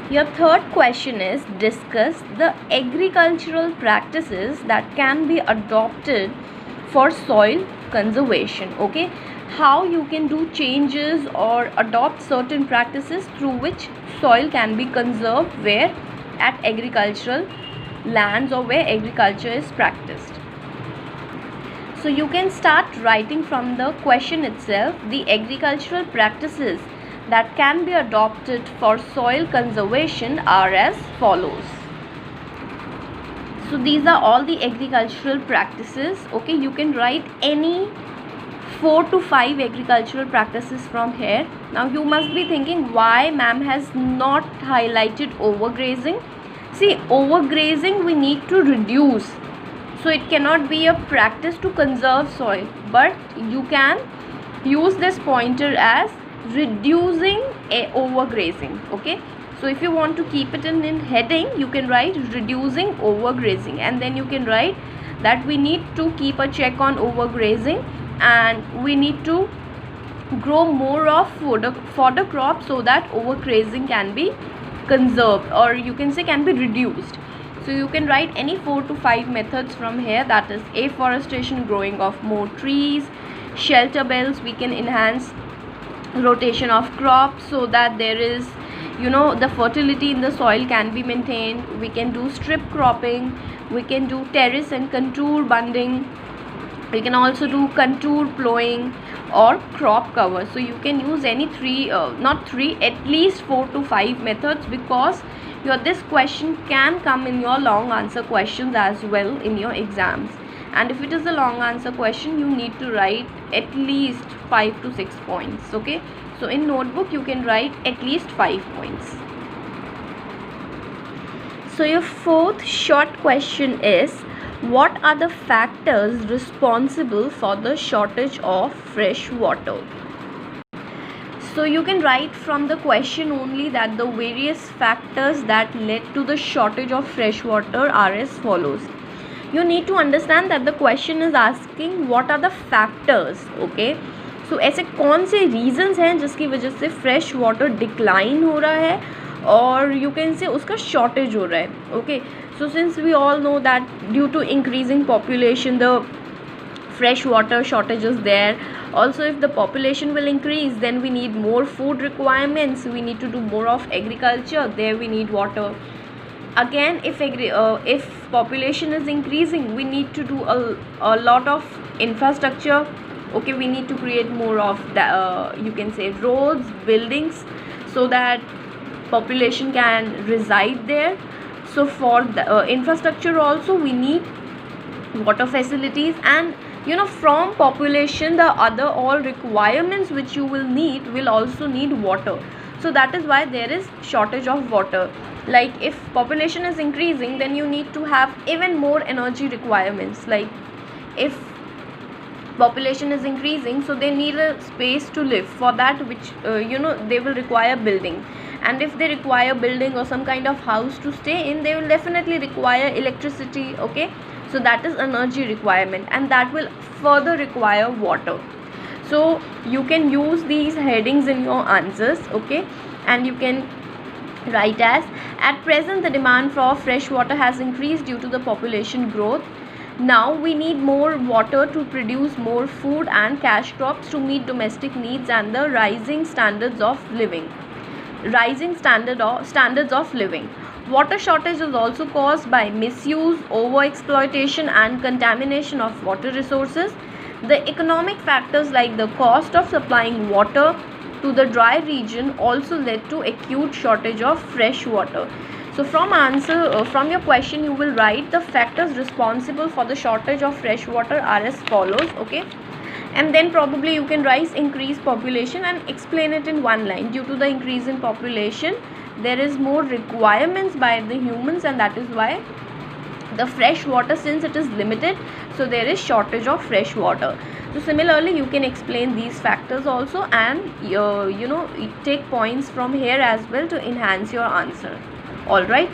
Your third question is, discuss the agricultural practices that can be adopted for soil conservation. Okay, how you can do changes or adopt certain practices through which soil can be conserved where at agricultural lands or where agriculture is practiced. So you can start writing from the question itself. The agricultural practices that can be adopted for soil conservation are as follows. So these are all the agricultural practices. Okay, you can write any 4 to 5 agricultural practices from here. Now you must be thinking, why ma'am has not highlighted overgrazing? See, overgrazing we need to reduce, so it cannot be a practice to conserve soil, but you can use this pointer as reducing overgrazing. Okay, so if you want to keep it in heading, you can write reducing overgrazing, and then you can write that we need to keep a check on overgrazing and we need to grow more of fodder crops so that overgrazing can be conserved, or you can say can be reduced. So you can write any 4 to 5 methods from here, that is afforestation, growing of more trees, shelter belts, we can enhance rotation of crops so that there is, the fertility in the soil can be maintained. We can do strip cropping, we can do terrace and contour bunding, we can also do contour plowing or crop cover. So you can use any at least 4 to 5 methods, because this question can come in your long answer questions as well in your exams. And if it is a long answer question, you need to write at least 5 to 6 points. Okay, so in notebook you can write at least 5 points. So your fourth short question is, what are the factors responsible for the shortage of fresh water? So you can write from the question only that the various factors that led to the shortage of fresh water are as follows. You need to understand that the question is asking what are the factors. Okay, so ऐसे कौन से reasons हैं जिसकी वजह से fresh water decline हो रहा है और you can say उसका shortage हो रहा है. Okay, so since we all know that due to increasing population the fresh water shortage is there. Also, if the population will increase, then we need more food requirements, we need to do more of agriculture, there we need water. Again, if population is increasing, we need to do a lot of infrastructure. Okay, we need to create more of the you can say roads, buildings, so that population can reside there. So for the infrastructure also we need water facilities, and from population the other all requirements which you will need will also need water. So that is why there is shortage of water. Like if population is increasing, then you need to have even more energy requirements. Like if population is increasing, so they need a space to live. For that, which they will require building, and if they require building or some kind of house to stay in, they will definitely require electricity. Okay, so that is energy requirement, and that will further require water. So you can use these headings in your answers. Okay, and you can write as, at present the demand for fresh water has increased due to the population growth. Now we need more water to produce more food and cash crops to meet domestic needs and the rising standards of living. Standards of living. Water shortage is also caused by misuse, overexploitation and contamination of water resources. The economic factors like the cost of supplying water to the dry region also led to acute shortage of fresh water. So from your question you will write the factors responsible for the shortage of fresh water are as follows. Okay, and then probably you can write increased population and explain it in one line. Due to the increase in population, there is more requirements by the humans, and that is why the fresh water, since it is limited, so there is shortage of fresh water. So similarly you can explain these factors also, and take points from here as well to enhance your answer. All right.